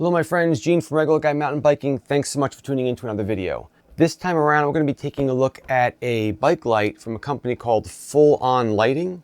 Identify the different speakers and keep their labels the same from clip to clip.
Speaker 1: Hello my friends, Gene from Regular Guy Mountain Biking. Thanks so much for tuning in to another video. This time around we're going to be taking a look at a bike light from a company called Full On Lighting.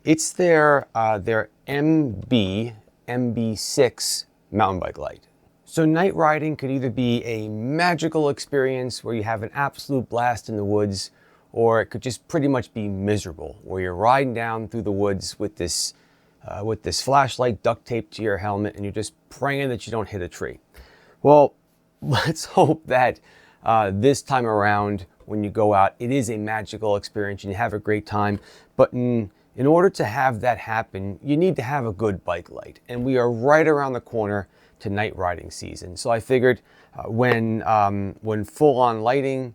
Speaker 1: It's their MB6 mountain bike light. So night riding could either be a magical experience where you have an absolute blast in the woods, or it could just pretty much be miserable where you're riding down through the woods with this flashlight duct taped to your helmet and you're just praying that you don't hit a tree. Well, let's hope that this time around when you go out, it is a magical experience and you have a great time. But in order to have that happen, you need to have a good bike light. And we are right around the corner to night riding season. So I figured when Full On Lighting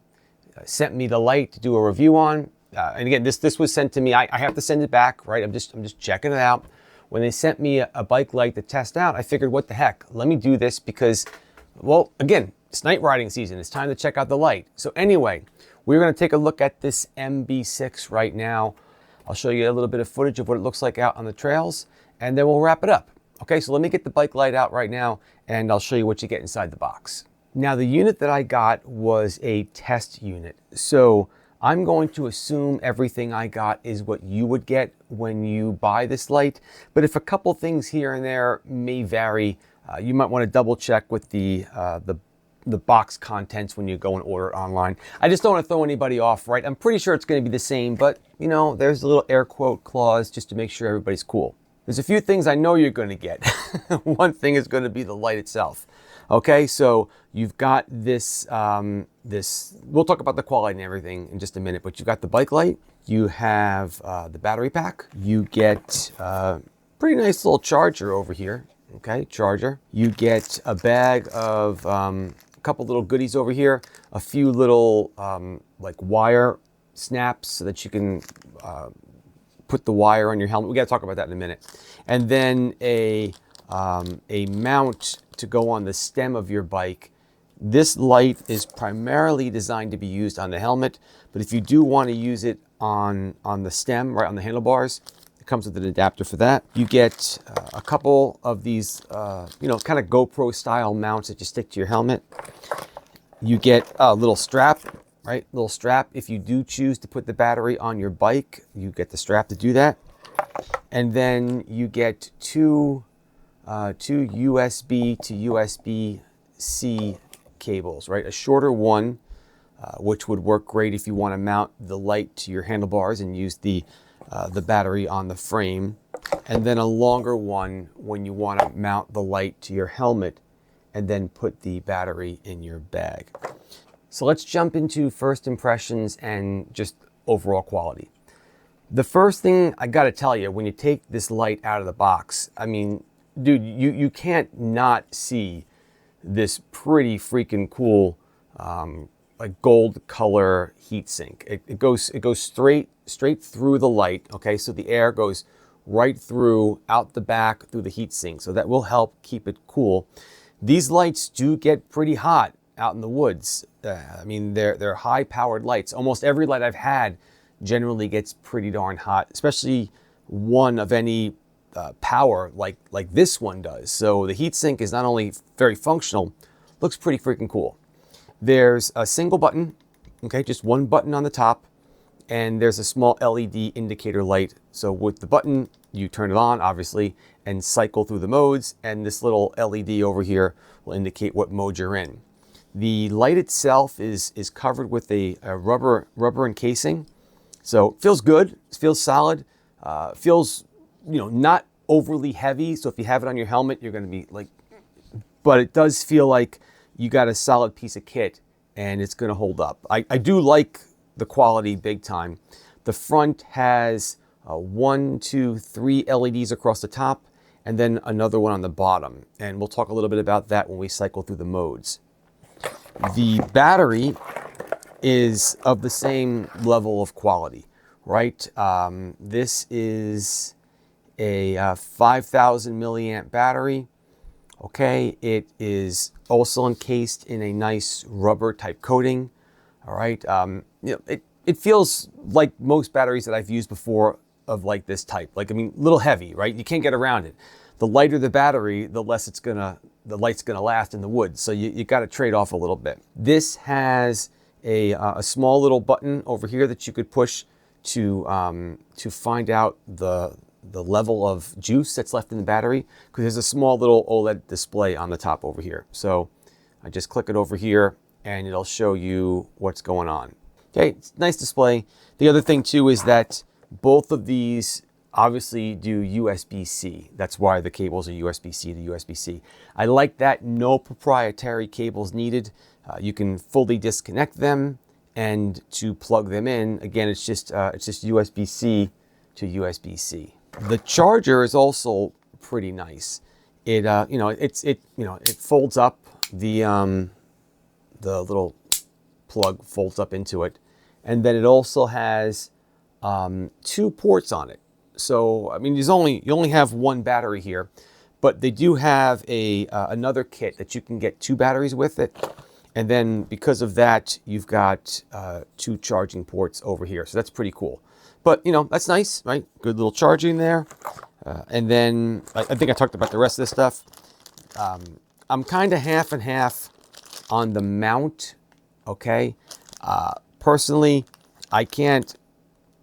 Speaker 1: sent me the light to do a review on, and again, this was sent to me. I have to send it back, right? I'm just checking it out. When they sent me a bike light to test out, I figured, what the heck? Let me do this because, well, again, it's night riding season. It's time to check out the light. So anyway, we're going to take a look at this MB6 right now. I'll show you a little bit of footage of what it looks like out on the trails, and then we'll wrap it up. Okay, so let me get the bike light out right now, and I'll show you what you get inside the box. Now, the unit that I got was a test unit. So I'm going to assume everything I got is what you would get when you buy this light. But if a couple things here and there may vary, you might want to double check with the box contents when you go and order it online. I just don't want to throw anybody off, right? I'm pretty sure it's going to be the same, but you know, there's a little air quote clause just to make sure everybody's cool. There's a few things I know you're going to get. One thing is going to be the light itself. Okay, so you've got this, we'll talk about the quality and everything in just a minute, but you've got the bike light, you have the battery pack, you get a pretty nice little charger over here, okay, charger. You get a bag of a couple little goodies over here, a few little like wire snaps so that you can put the wire on your helmet. We got to talk about that in a minute. And then a mount to go on the stem of your bike. This light is primarily designed to be used on the helmet, but if you do want to use it on the stem, right on the handlebars, it comes with an adapter for that. You get a couple of these, you know, kind of GoPro style mounts that you stick to your helmet. You get a little strap, right? Little strap. If you do choose to put the battery on your bike, you get the strap to do that. And then you get two USB to USB-C cables, right? A shorter one, which would work great if you want to mount the light to your handlebars and use the battery on the frame. And then a longer one when you want to mount the light to your helmet and then put the battery in your bag. So let's jump into first impressions and just overall quality. The first thing I got to tell you, when you take this light out of the box, I mean, dude, you can't not see this pretty freaking cool like gold color heatsink. It goes straight through the light. Okay, so the air goes right through, out the back through the heatsink. So that will help keep it cool. These lights do get pretty hot out in the woods. I mean, they're high powered lights. Almost every light I've had generally gets pretty darn hot, especially one of any power like this one does. So the heatsink is not only very functional, looks pretty freaking cool. There's a single button, okay, just one button on the top, and there's a small LED indicator light. So with the button, you turn it on, obviously, and cycle through the modes, and this little LED over here will indicate what mode you're in. The light itself is covered with a rubber encasing, so it feels good, it feels solid, feels, you know, not overly heavy. So if you have it on your helmet, you're going to be like, but it does feel like you got a solid piece of kit and it's going to hold up. I do like the quality big time. The front has 1, 2, 3 LEDs across the top and then another one on the bottom. And we'll talk a little bit about that when we cycle through the modes. The battery is of the same level of quality, right? This is a 5,000 milliamp battery. Okay, it is also encased in a nice rubber type coating. All right, you know, it feels like most batteries that I've used before of like this type. Like, I mean, a little heavy, right? You can't get around it. The lighter the battery, the less it's gonna the light's going to last in the woods. So you got to trade off a little bit. This has a small little button over here that you could push to find out the level of juice that's left in the battery, because there's a small little OLED display on the top over here. So I just click it over here and it'll show you what's going on. Okay, it's a nice display. The other thing too is that both of these obviously do USB-C. That's why the cables are USB-C to USB-C. I like that no proprietary cables needed. You can fully disconnect them, and to plug them in, again, it's just USB-C to USB-C. The charger is also pretty nice. It it folds up, the little plug folds up into it, and then it also has 2 ports on it. So I mean, you only have one battery here, but they do have another kit that you can get 2 batteries with it. And then because of that, you've got 2 charging ports over here. So that's pretty cool. But that's nice, right? Good little charging there. And then I think I talked about the rest of this stuff. I'm kind of half and half on the mount, okay? Personally, I can't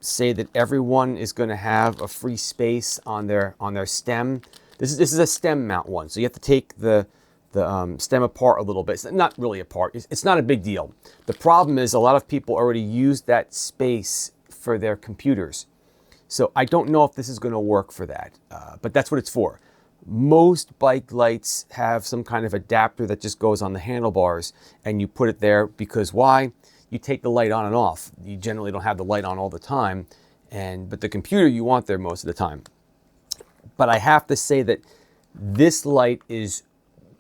Speaker 1: say that everyone is going to have a free space on their stem. This is a stem mount one, so you have to take the stem apart a little bit. It's not really apart. It's not a big deal. The problem is a lot of people already use that space for their computers. So I don't know if this is going to work for that, but that's what it's for. Most bike lights have some kind of adapter that just goes on the handlebars, and you put it there because why? You take the light on and off. You generally don't have the light on all the time, but the computer you want there most of the time. But I have to say that this light is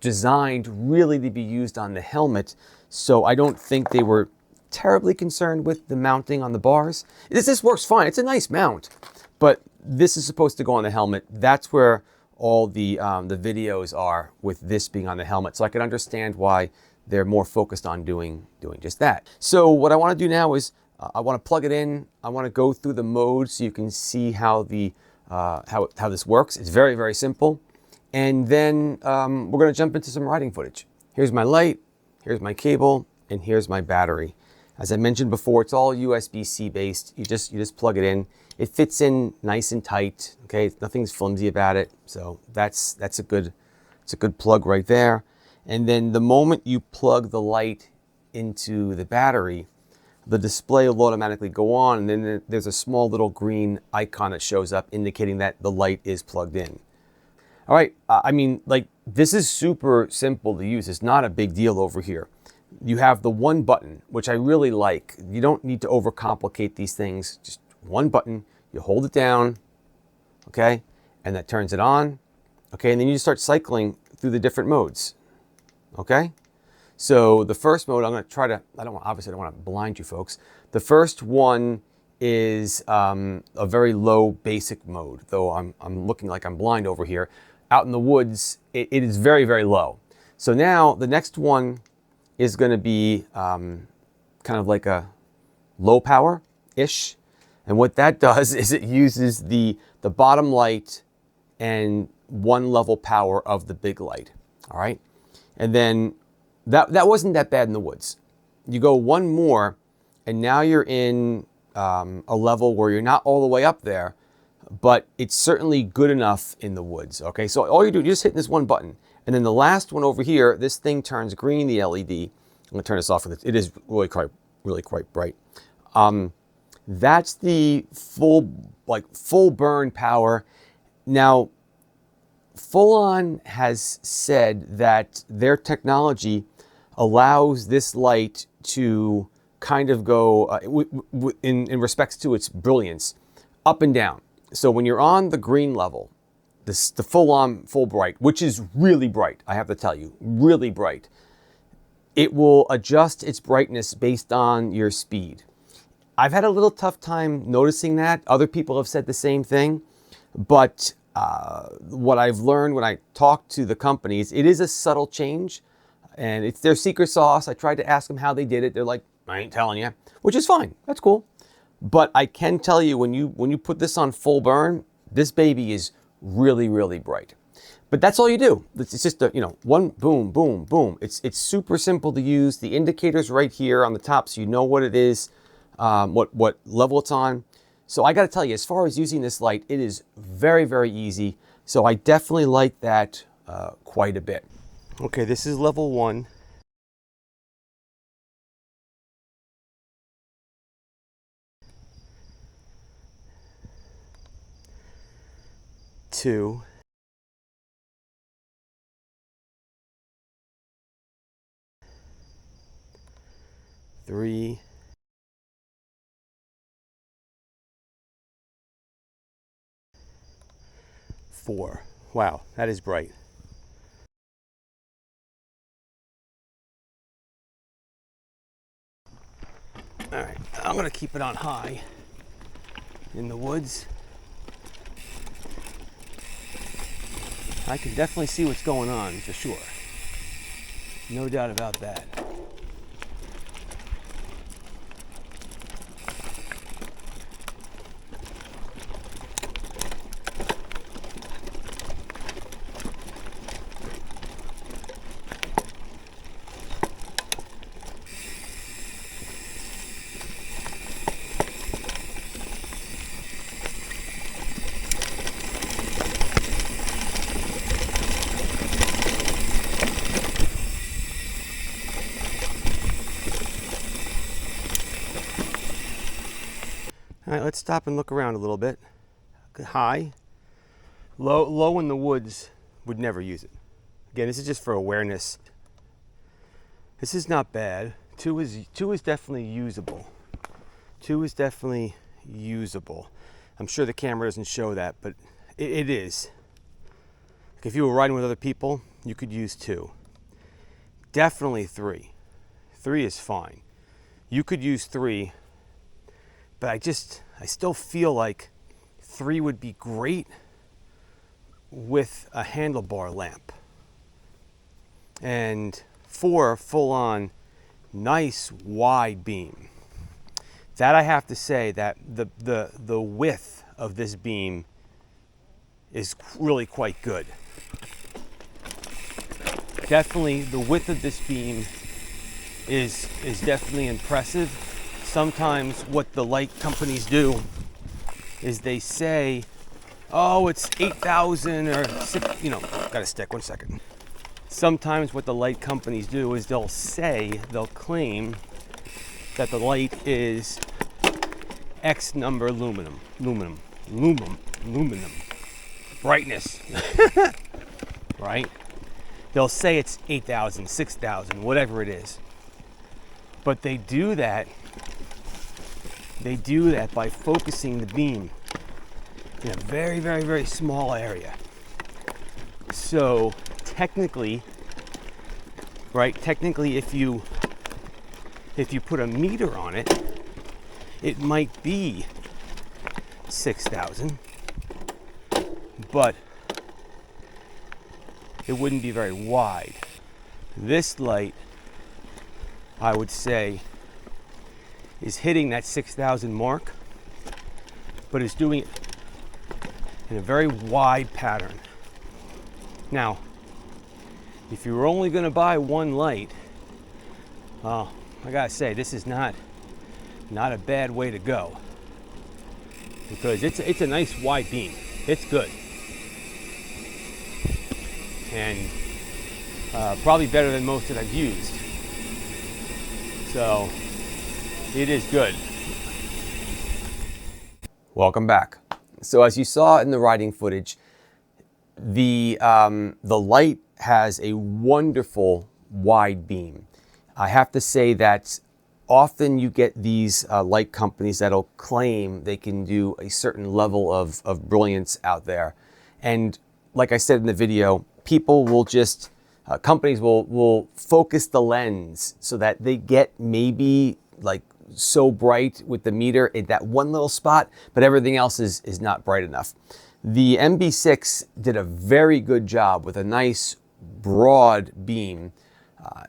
Speaker 1: designed really to be used on the helmet, so I don't think they were terribly concerned with the mounting on the bars. This works fine. It's a nice mount, but this is supposed to go on the helmet. That's where all the videos are, with this being on the helmet. So I can understand why they're more focused on doing just that. So what I want to do now is I want to plug it in. I want to go through the modes so you can see how how this works. It's very, very simple. And then we're going to jump into some riding footage. Here's my light, here's my cable, and here's my battery. As I mentioned before, it's all USB-C based. You just plug it in. It fits in nice and tight. Okay, nothing's flimsy about it. So it's a good plug right there. And then the moment you plug the light into the battery, the display will automatically go on, and then there's a small little green icon that shows up indicating that the light is plugged in. All right, I mean, like, this is super simple to use. It's not a big deal over here. You have the one button, which I really like. You don't need to overcomplicate these things. Just one button, you hold it down, okay? And that turns it on, okay? And then you just start cycling through the different modes, okay? So the first mode, I'm gonna try to, obviously I don't wanna blind you folks. The first one is a very low basic mode, though I'm looking like I'm blind over here. Out in the woods, it is very, very low. So now the next one is going to be kind of like a low power-ish. And what that does is it uses the bottom light and one level power of the big light, all right? And then that wasn't that bad in the woods. You go one more, and now you're in a level where you're not all the way up there, but it's certainly good enough in the woods, okay? So all you're just hitting this one button. And then the last one over here, this thing turns green, the LED. I'm gonna turn this off. It is really quite bright. That's the full burn power. Now, Full On has said that their technology allows this light to kind of go, in respects to its brilliance, up and down. So when you're on the green level, the full on, full bright, which is really bright, I have to tell you, really bright, it will adjust its brightness based on your speed. I've had a little tough time noticing that. Other people have said the same thing, but what I've learned when I talk to the companies, it is a subtle change, and it's their secret sauce. I tried to ask them how they did it. They're like, I ain't telling you, which is fine. That's cool. But I can tell you, when you put this on full burn, this baby is really, really bright. But that's all you do. It's just a, one boom, boom, boom. It's super simple to use. The indicator's right here on the top, so you know what it is, what level it's on. So I got to tell you, as far as using this light, it is very, very easy. So I definitely like that quite a bit. Okay, this is level 1. Two. 3. 4. Wow, that is bright. All right, I'm gonna keep it on high in the woods. I can definitely see what's going on for sure. No doubt about that. All right, let's stop and look around a little bit. High, low in the woods, would never use it. Again, this is just for awareness. This is not bad. 2 is definitely usable. 2 is definitely usable. I'm sure the camera doesn't show that, but it is. If you were riding with other people, you could use 2. Definitely 3. 3 is fine. You could use 3. But I still feel like 3 would be great with a handlebar lamp. And 4, full on, nice wide beam. That I have to say that the width of this beam is really quite good. Definitely the width of this beam is definitely impressive. Sometimes what the light companies do is they say, oh, it's 8,000 or 6, got a stick, 1 second. Sometimes what the light companies do is they'll claim that the light is X number luminum, brightness, right? They'll say it's 8,000, 6,000, whatever it is. But they do that by focusing the beam in a very, very, very small area. So technically, if you put a meter on it, it might be 6,000, but it wouldn't be very wide. This light, I would say, is hitting that 6,000 mark, but is doing it in a very wide pattern. Now, if you were only going to buy one light, I gotta say, this is not a bad way to go, because it's a nice wide beam. It's good, and probably better than most that I've used. So it is good. Welcome back. So as you saw in the riding footage, the light has a wonderful wide beam. I have to say that often you get these light companies that'll claim they can do a certain level of brilliance out there. And like I said in the video, people will just, companies will focus the lens so that they get maybe like so bright with the meter in that one little spot, but everything else is not bright enough. The MB6 did a very good job with a nice broad beam.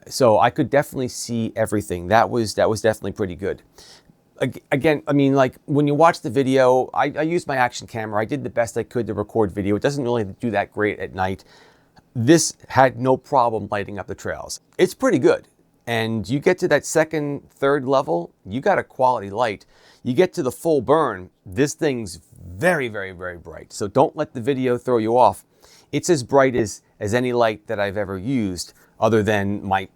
Speaker 1: So I could definitely see everything. That was definitely pretty good. Again, I mean, like when you watch the video, I used my action camera. I did the best I could to record video. It doesn't really do that great at night. This had no problem lighting up the trails. It's pretty good. And you get to that second, third level, you got a quality light. You get to the full burn, this thing's very, very, very bright. So don't let the video throw you off. It's as bright as any light that I've ever used, other than my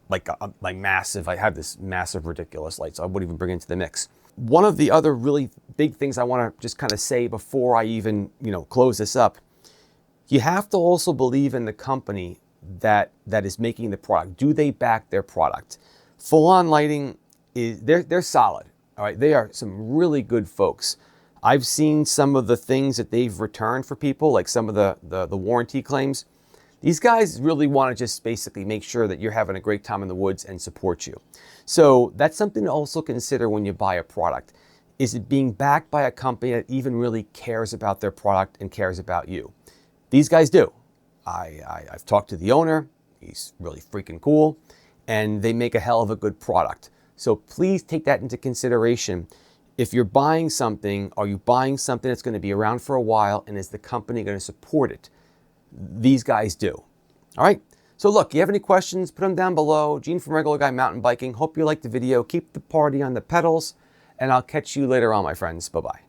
Speaker 1: massive, I have this massive, ridiculous light, so I wouldn't even bring it into the mix. One of the other really big things I want to just kind of say before I even, close this up, you have to also believe in the company that is making the product. Do they back their product? Full On Lighting they're solid. All right, they are some really good folks. I've seen some of the things that they've returned for people, like some of the warranty claims. These guys really want to just basically make sure that you're having a great time in the woods and support you. So that's something to also consider when you buy a product. Is it being backed by a company that even really cares about their product and cares about you? These guys do. I've talked to the owner. He's really freaking cool, and they make a hell of a good product. So please take that into consideration. If you're buying something, are you buying something that's going to be around for a while, and is the company going to support it? These guys do. All right. So look, you have any questions, put them down below. Gene from Regular Guy Mountain Biking. Hope you liked the video. Keep the party on the pedals, and I'll catch you later on, my friends. Bye-bye.